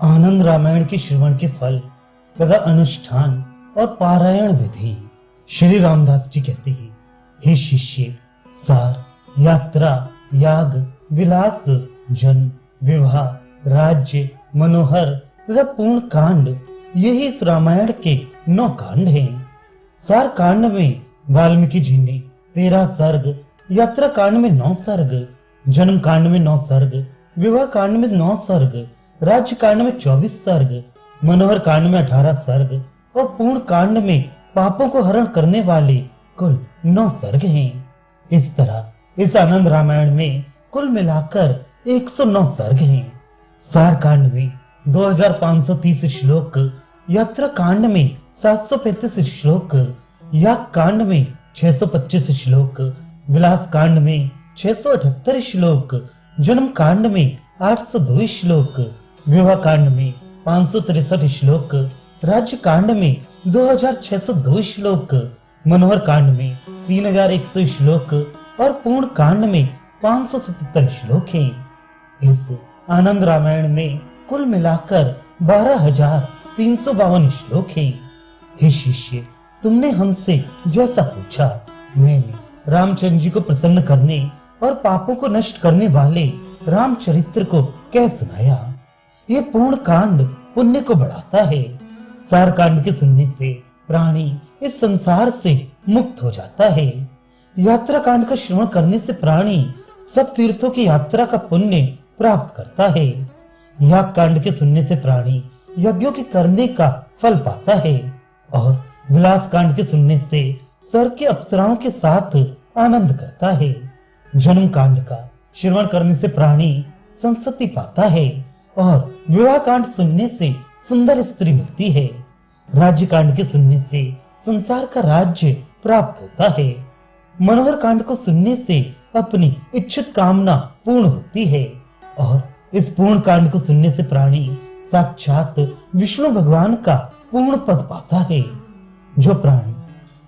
आनंद रामायण के श्रवण के फल तथा अनुष्ठान और पारायण विधि। श्री रामदास जी कहते हैं, हे शिष्य, सार, यात्रा, याग, विलास, जन्म, विवाह, राज्य, मनोहर तथा पूर्ण कांड, यही इस रामायण के 9 कांड हैं। सार कांड में वाल्मीकि जी ने 13 सर्ग, यात्रा कांड में 9 सर्ग, जन्म कांड में 9 सर्ग, विवाह कांड में 9 सर्ग, राज्य कांड में 24 सर्ग, मनोहर कांड में 18 सर्ग और पूर्ण कांड में पापों को हरण करने वाले कुल 9 सर्ग हैं। इस तरह इस आनंद रामायण में कुल मिलाकर 109 सर्ग हैं। सार कांड में 2530 श्लोक, यात्रा कांड में 735 श्लोक, याग कांड में 625 श्लोक, विलास कांड में 678 श्लोक, जन्म कांड में 802 श्लोक, विवाह कांड में 563 श्लोक, राज्य कांड में 2602 श्लोक, मनोहर कांड में 3100 श्लोक और पूर्ण कांड में 577 श्लोक हैं। इस आनंद रामायण में कुल मिलाकर 12,352 श्लोक हैं। हे शिष्य, तुमने हमसे जैसा पूछा, मैंने रामचंद्र जी को प्रसन्न करने और पापों को नष्ट करने वाले रामचरित्र को कह सुनाया। ये पूर्ण कांड पुण्य को बढ़ाता है। सार कांड के सुनने से प्राणी इस संसार से मुक्त हो जाता है। यात्रा कांड का श्रवण करने से प्राणी सब तीर्थों की यात्रा का पुण्य प्राप्त करता है। याग कांड के सुनने से प्राणी यज्ञों के करने का फल पाता है और विलास कांड के सुनने से स्वर्ग के अप्सराओं के साथ आनंद करता है। जन्म कांड का श्रवण करने से प्राणी संसति पाता है और विवाह कांड सुनने से सुंदर स्त्री मिलती है। राज्य कांड के सुनने से संसार का राज्य प्राप्त होता है। मनोहर कांड को सुनने से अपनी इच्छित कामना पूर्ण होती है और इस पूर्ण कांड को सुनने से प्राणी साक्षात विष्णु भगवान का पूर्ण पद पाता है। जो प्राणी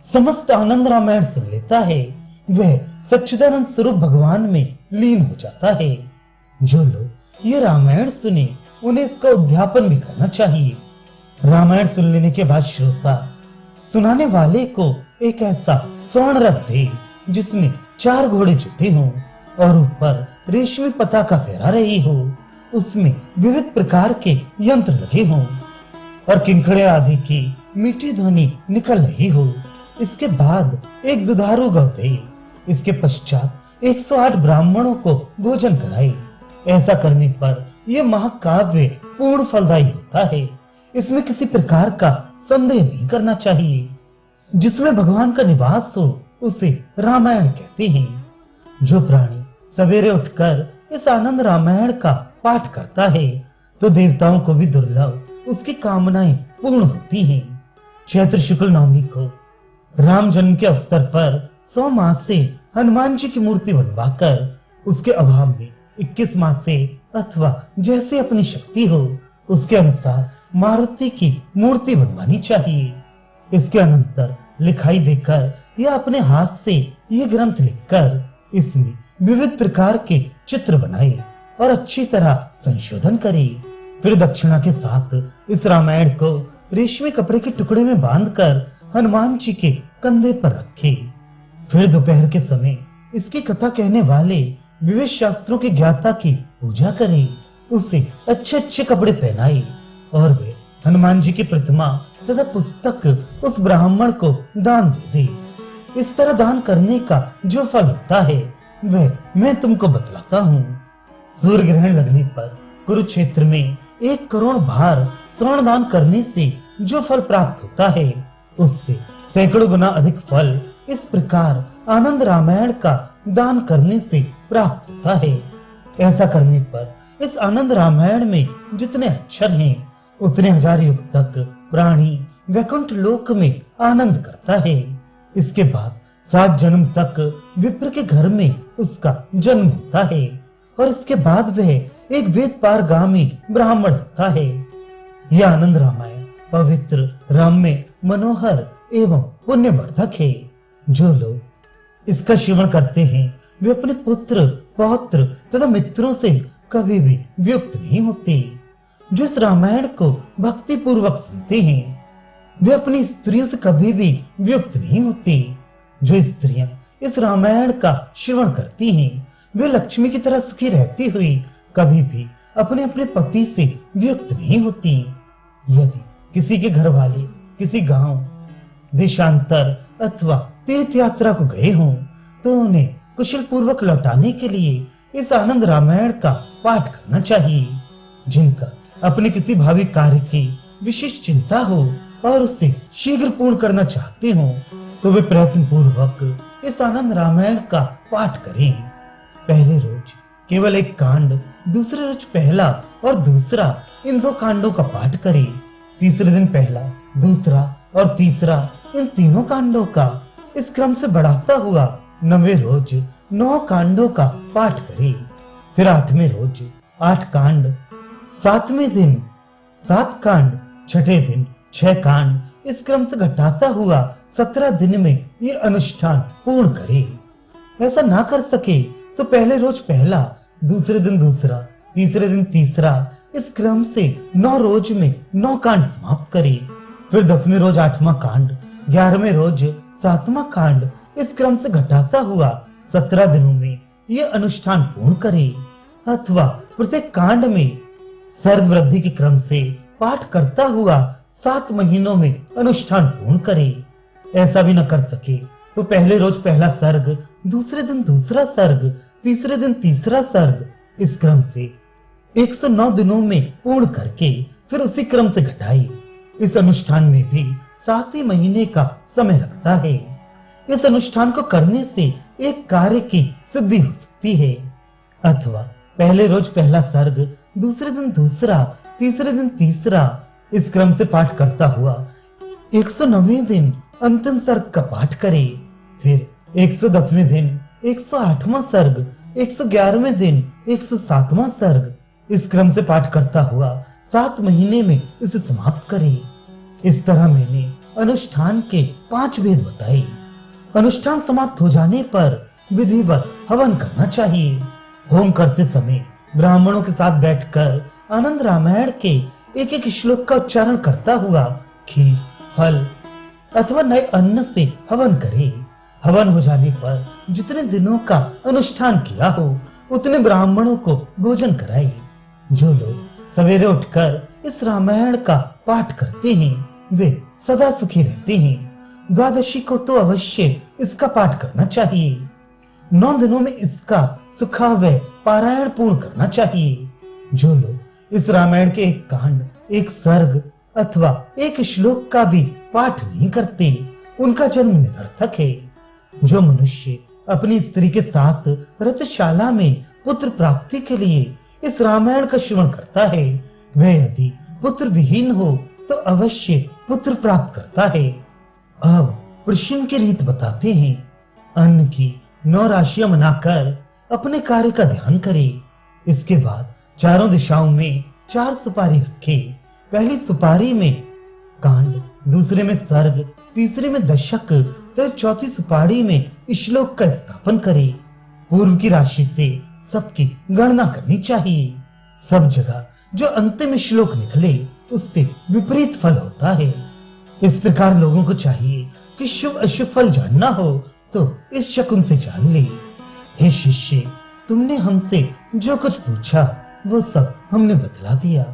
समस्त आनंद रामायण सुन लेता है, वह सच्चिदानंद स्वरूप भगवान में लीन हो जाता है। जो लोग ये रामायण सुने, उन्हें इसका उद्यापन भी करना चाहिए। रामायण सुन लेने के बाद श्रोता सुनाने वाले को एक ऐसा स्वर्ण रथ दे जिसमें 4 घोड़े जुते हों और ऊपर रेशमी पताका फहरा रही हो। उसमें विविध प्रकार के यंत्र लगे हों और किंकड़े आदि की मीठी ध्वनि निकल रही हो। इसके बाद एक दुधारू गौ दे। इसके पश्चात 108 ब्राह्मणों को भोजन कराए। ऐसा करने पर यह महाकाव्य पूर्ण फलदायी होता है। इसमें किसी प्रकार का संदेह नहीं करना चाहिए। जिसमें भगवान का निवास हो, उसे रामायण कहते हैं। जो प्राणी सवेरे उठकर इस आनंद रामायण का पाठ करता है, तो देवताओं को भी दुर्लभ उसकी कामनाएं पूर्ण होती हैं। चैत्र शुक्ल नवमी को राम जन्म के अवसर पर 100 मास से हनुमान जी की मूर्ति बनवाकर उसके अभाव में 21 मास से अथवा जैसे अपनी शक्ति हो उसके अनुसार मारुति की मूर्ति बनवानी चाहिए। इसके अनंतर लिखाई देकर या अपने हाथ से ये ग्रंथ लिखकर इसमें विविध प्रकार के चित्र बनाए और अच्छी तरह संशोधन करे। फिर दक्षिणा के साथ इस रामायण को रेशमी कपड़े के टुकड़े में बांधकर हनुमान जी के कंधे पर रखे। फिर दोपहर के समय इसकी कथा कहने वाले विविध शास्त्रों के ज्ञाता की पूजा करे। उसे अच्छे अच्छे कपड़े पहनाए और वे हनुमान जी की प्रतिमा तथा पुस्तक उस ब्राह्मण को दान दे दे। इस तरह दान करने का जो फल होता है, वह मैं तुमको बतलाता हूँ। सूर्य ग्रहण लगने पर कुरुक्षेत्र में 1 करोड़ भार स्वर्ण दान करने से जो फल प्राप्त होता है, उससे सैकड़ों गुना अधिक फल इस प्रकार आनंद रामायण का दान करने से प्राप्त होता है। ऐसा करने पर इस आनंद रामायण में जितने अक्षर हैं, उतने 1000 युग तक प्राणी वैकुंठ लोक में आनंद करता है। इसके बाद 7 जन्म तक विप्र के घर में उसका जन्म होता है और इसके बाद वह एक वेद पारगामी ब्राह्मण होता है। यह आनंद रामायण पवित्र, रम्य, मनोहर एवं पुण्यवर्धक है। जो लोग इसका श्रवण करते हैं, वे अपने पुत्र, पौत्र तथा मित्रों से कभी भी वियुक्त नहीं होते। जो इस रामायण को भक्ति पूर्वक सुनते हैं वे अपनी स्त्रियों से कभी भी वियुक्त नहीं होते। जो स्त्रियां इस रामायण का श्रवण करती हैं वे लक्ष्मी की तरह सुखी रहती हुई कभी भी अपने अपने पति से वियुक्त नहीं होती। यदि किसी के घर वाले किसी गांव देशांतर अथवा तीर्थ यात्रा को गए हों तो उन्हें कुशल पूर्वक लौटाने के लिए इस आनंद रामायण का पाठ करना चाहिए। जिनका अपने किसी भावी कार्य की विशेष चिंता हो और उसे शीघ्र पूर्ण करना चाहते हो तो वे प्रयत्न पूर्वक इस आनंद रामायण का पाठ करें। पहले रोज केवल एक कांड, दूसरे रोज पहला और दूसरा इन 2 कांडों का पाठ करें। तीसरे दिन पहला, दूसरा और तीसरा इन तीनों कांडों का इस क्रम से बढ़ाता हुआ 9वें रोज 9 कांडों का पाठ करें। फिर 8वें रोज 8 कांड, 7वें दिन 7 कांड, 6ठे दिन 6 कांड, इस क्रम से घटाता हुआ 17 दिन में ये अनुष्ठान पूर्ण करे। ऐसा ना कर सके तो पहले रोज पहला, दूसरे दिन दूसरा, तीसरे दिन तीसरा, इस क्रम से 9 रोज में 9 कांड समाप्त करे। फिर 10वें रोज 8वां कांड, 11वें रोज 7वां कांड, इस क्रम से घटाता हुआ 17 दिनों में ये अनुष्ठान पूर्ण करे। अथवा प्रत्येक कांड में सर्ग वृद्धि के क्रम से पाठ करता हुआ 7 महीनों में अनुष्ठान पूर्ण करे। ऐसा भी न कर सके तो पहले रोज पहला सर्ग, दूसरे दिन दूसरा सर्ग, तीसरे दिन तीसरा सर्ग, इस क्रम से 109 दिनों में पूर्ण करके फिर उसी क्रम से घटाई। इस अनुष्ठान में भी 7 ही महीने का समय लगता है। इस अनुष्ठान को करने से एक कार्य की सिद्धि हो सकती है। अथवा पहले रोज पहला सर्ग, दूसरे दिन दूसरा, तीसरे दिन तीसरा, इस क्रम से पाठ करता हुआ 109वें दिन अंतिम सर्ग का पाठ करे। फिर 110वें दिन 108वां सर्ग, 111वें दिन 107वां सर्ग, इस क्रम से पाठ करता हुआ 7 महीने में इसे समाप्त करे। इस तरह मैंने अनुष्ठान के 5 भेद बताए। अनुष्ठान समाप्त हो जाने पर विधिवत हवन करना चाहिए। होम करते समय ब्राह्मणों के साथ बैठकर आनंद रामायण के एक एक श्लोक का उच्चारण करता हुआ खीर, फल अथवा नए अन्न से हवन करे। हवन हो जाने पर जितने दिनों का अनुष्ठान किया हो उतने ब्राह्मणों को भोजन कराए। जो लोग सवेरे उठकर इस रामायण का पाठ करते हैं वे सदा सुखी रहते हैं। द्वादशी को तो अवश्य इसका पाठ करना चाहिए। 9 दिनों में इसका सुखावह पारायण पूर्ण करना चाहिए। जो लोग इस रामायण के एक कांड, एक सर्ग अथवा एक श्लोक का भी पाठ नहीं करते उनका जन्म निरर्थक है। जो मनुष्य अपनी स्त्री के साथ रथशाला में पुत्र प्राप्ति के लिए इस रामायण का श्रवण करता है वह यदि पुत्र विहीन हो तो अवश्य पुत्र प्राप्त करता है। अब प्रश्न की रीत बताते हैं। अन्न की 9 राशियां मनाकर अपने कार्य का ध्यान करें। इसके बाद चारों दिशाओं में 4 सुपारी रखे। पहली सुपारी में कांड, दूसरे में सर्ग, तीसरे में दशक, तो चौथी सुपारी में श्लोक का स्थापन करे। पूर्व की राशि से सबकी गणना करनी चाहिए। सब जगह जो अंतिम श्लोक निकले उससे विपरीत फल होता है। इस प्रकार लोगों को चाहिए कि शुभ अशुभ फल जानना हो तो इस शकुन से जान ले। हे शिष्य, तुमने हमसे जो कुछ पूछा वो सब हमने बतला दिया।